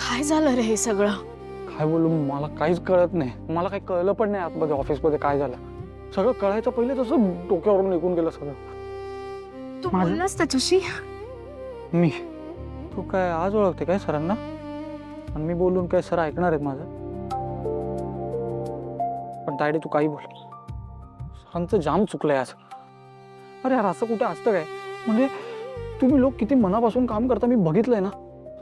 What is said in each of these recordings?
काय झालं रे हे सगळं? काय बोलू, मला काहीच कळत नाही. मला काही कळलं पण नाही आतमध्ये ऑफिसमध्ये काय झालं. सगळं कळायचं पहिले तसं डोक्यावरून निघून गेलं सगळं. तू बोललास त्याच्याशी? मी तू काय आज ओळखते काय सरांना? आणि मी बोलून काय सर ऐकणार आहेत माझं? पण तायडे तू काही बोल, सरांचं जाम चुकलंय आज. अरे यार असं कुठे असतं काय? म्हणजे तुम्ही लोक किती मनापासून काम करता मी बघितलंय ना.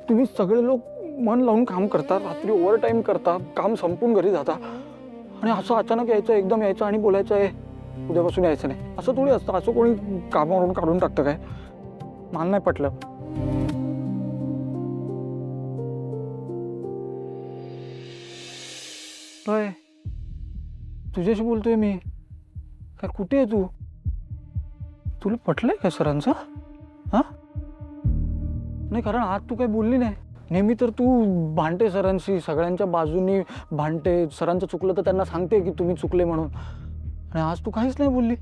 तुम्ही सगळे लोक मन लावून काम करता, रात्री ओव्हर टाईम करता, काम संपून घरी जाता, आणि असं अचानक यायचं, एकदम यायचं आणि बोलायचं आहे उद्यापासून यायचं नाही. असं थोडी असतं. असं कोणी कामावरून काढून टाकतं काय? मला नाही पटलं. होय, तुझ्याशी बोलतोय मी. काय कुठे आहे तू? तुला पटलंय का सरांचं? हा नाही, कारण आज तू काही बोलली नाही. नेहमी तर तू भांडते सरांशी, सगळ्यांच्या बाजूनी भांडते. सरांचं चुकलं तर त्यांना सांगते की तुम्ही चुकले म्हणून, आणि आज तू काहीच नाही बोलली.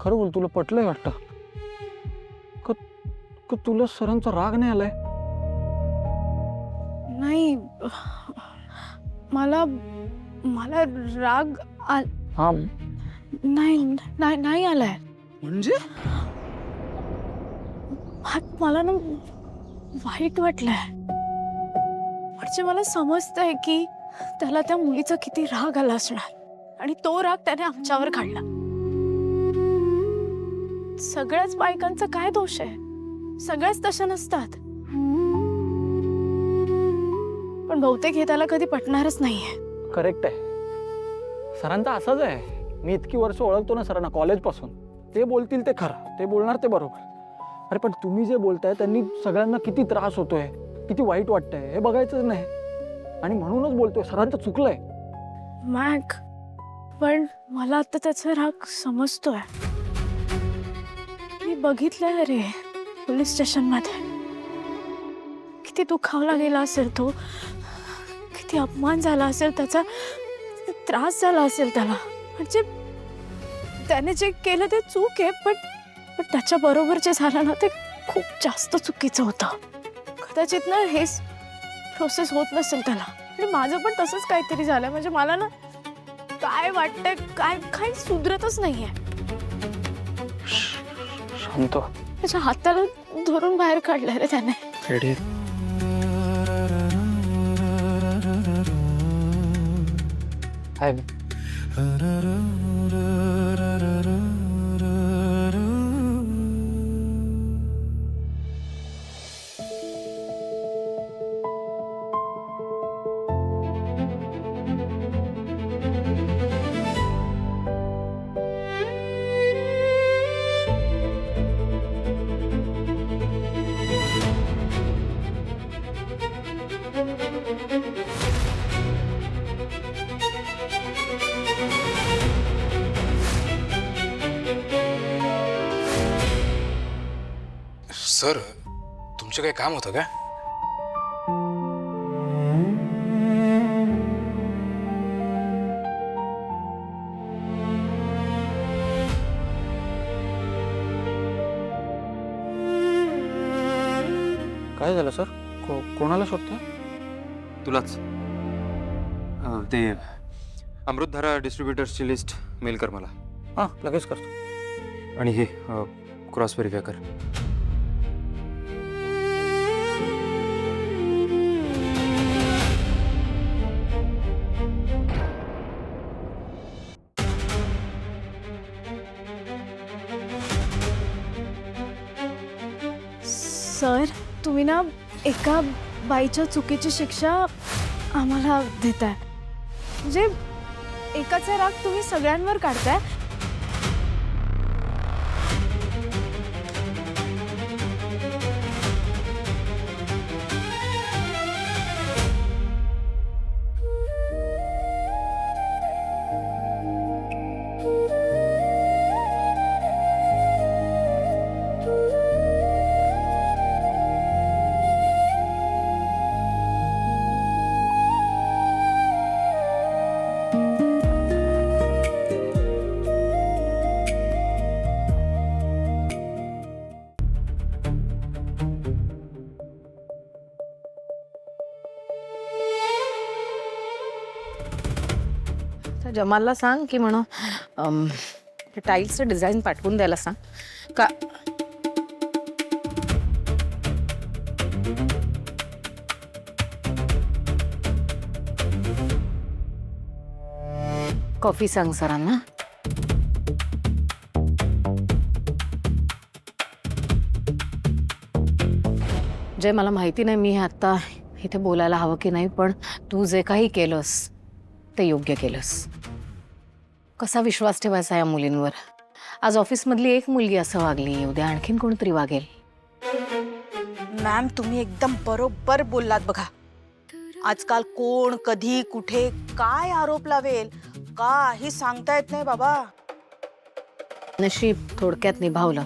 खरं बोल, तुला पटलंय वाटतं का तुला सरांचा राग नाही आलाय? नाही, मला मला राग हा नाही नाही नाही आलाय. म्हणजे मला ना वाईट वाटलंय. म्हणजे मला समजतंय की त्याला त्या मुलीचा किती राग आला असणार, आणि तो राग त्याने आमच्यावर काढला. सगळ्याच बायकांचा काय दोष आहे? सगळ्याच तशा नसतात. पण बहुतेक हे त्याला कधी पटणारच नाहीये. करेक्ट आहे. सरांचा असाच आहे. मी इतकी वर्ष ओळखतो ना सरांना, कॉलेजपासून. ते बोलतील ते खरं, ते बोलणार ते बरोबर. अरे पण तुम्ही जे बोलताय त्यांनी सगळ्यांना किती त्रास होतोय, किती वाईट वाटतंय हे बघायचंच नाही. आणि म्हणूनच बोलतोय सरांचं चुकलंय. मॅक, पण मला आता त्याचा राग समजतोय. मी बघितलंय रे पोलीस स्टेशनमध्ये. किती दुखावला गेला असेल तो, किती अपमान झाला असेल त्याचा, त्रास झाला असेल त्याला. म्हणजे त्याने जे केलं ते चूक आहे, पण त्याच्या बरोबर जे झालं ना ते खूप जास्त चुकीचं होतं. कदाचित ना हेच प्रोसेस होत नसेल त्याला, आणि माझं पण तसंच काहीतरी झालं. म्हणजे मला ना काय वाटतंय, काय सुधरतच नाहीये. शांत. त्याच्या हाताला धरून बाहेर काढलंय रे त्याने. सर, तुमचं काही काम होतं का? काय झालं सर? कोणाला शोधताय? तुलाच. ते अमृतधारा डिस्ट्रीब्युटर्सची लिस्ट मेल कर मला. हां, लगेच करतो. आणि हे क्रॉस व्हेरीफाय कर. सर, तुम्ही ना एका बाईच्या चुकीची शिक्षा आम्हाला देताय. म्हणजे एकाचा राग तुम्ही सगळ्यांवर काढताय. तर जमालला सांग की म्हणून टाईल्सचं डिझाईन पाठवून द्यायला सांग का. कॉफी सांग सरांना. जय, मला माहिती नाही मी आता इथे बोलायला हवं की नाही, पण तू जे काही केलंस ते योग्य केलंस. कसा विश्वास ठेवायचा या मुलींवर? आज ऑफिसमधली एक मुलगी असं वागली, उद्या आणखीन कोणतरी वागेल. मॅम तुम्ही एकदम बरोबर बोललात बघा. आजकाल कोण कधी कुठे काय आरोप लावेल काही सांगता येत नाही बाबा. नशीब थोडक्यात निभावलं.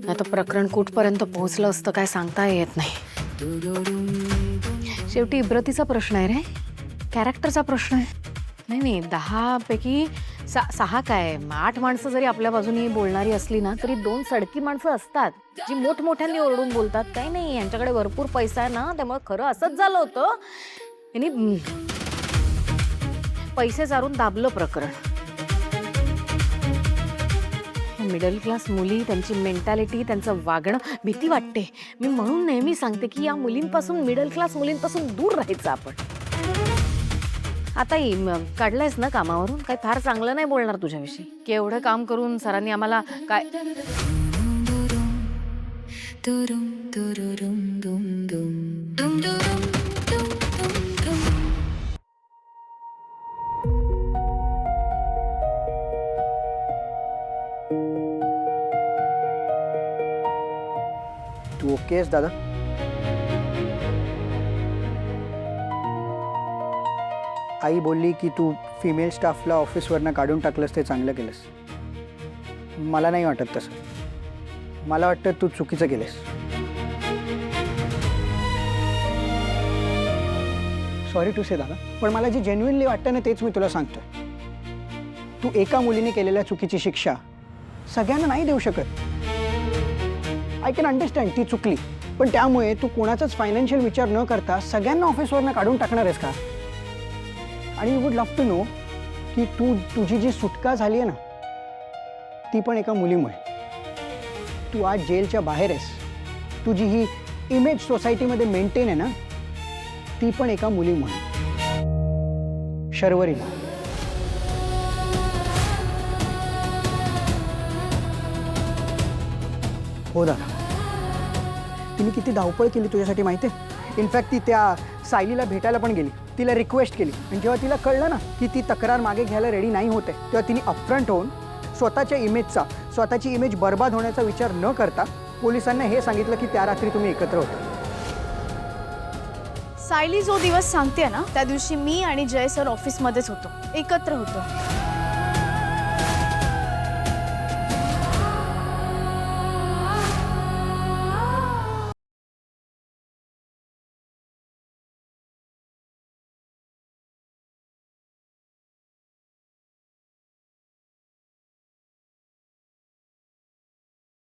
आता प्रकरण कुठपर्यंत पोहोचलं असतं काय सांगता येत नाही. शेवटी इब्रतीचा प्रश्न आहे रे, कॅरेक्टरचा प्रश्न आहे. नाही 10 पैकी 6 काय 8 माणसं जरी आपल्या बाजूनी बोलणारी असली ना, तरी 2 सडकी माणसं असतात जी मोठमोठ्यांनी ओरडून बोलतात. काही नाही, यांच्याकडे भरपूर पैसा आहे ना, त्यामुळे खरं असंच झालं होतं. यांनी पैसे चारून दाबलं प्रकरण. मिडल क्लास मुली, त्यांची मेंटॅलिटी, त्यांचं वागणं भीती वाटते. मी म्हणून नेहमी सांगते की या मुलींपासून, मिडल क्लास मुलींपासून दूर राहायचं आपण. आता काढलंयस ना कामावरून, काही फार चांगलं नाही बोलणार तुझ्याविषयी की एवढं काम करून सरांनी आम्हाला काय. तू ओके आहेस दादा? आई बोलली की तू फिमेल स्टाफला ऑफिसवरनं काढून टाकलंस ते चांगलं केलंस. मला नाही वाटत तसं. मला वाटतं तू चुकीचं केलंस. सॉरी टू से दादा, पण मला जे जेन्युइनली वाटतं ना तेच मी तुला सांगतो. तू एका मुलीने केलेल्या चुकीची शिक्षा सगळ्यांना नाही देऊ शकत. आय कॅन अंडरस्टँड ती चुकली, पण त्यामुळे तू कोणाचाच फायनान्शियल विचार न करता सगळ्यांना ऑफिसवरनं काढून टाकणार आहेस का? आणि you would love to know की तुझी जी सुटका झाली आहे ना, ती पण एका मुलीमुळे. तू आज जेलच्या बाहेर आहेस. तुझी ही इमेज सोसायटीमध्ये मेंटेन आहे ना, ती पण एका मुलीमुळे, शर्वरीला. हो दादा, तिने किती धावपळ केली तुझ्यासाठी माहिती आहे. इनफॅक्ट ती त्या सायलीला भेटायला पण गेली, तिला रिक्वेस्ट केली. आणि जेव्हा तिला कळलं ना की ती तक्रार मागे घ्यायला रेडी नाही होते, तेव्हा तिने अपफ्रंट होऊन स्वतःची इमेज बर्बाद होण्याचा विचार न करता पोलिसांना हे सांगितलं की त्या रात्री तुम्ही एकत्र होता. सायली जो दिवस सांगते ना, त्या दिवशी मी आणि जय सर ऑफिसमध्येच होतो, एकत्र होतो.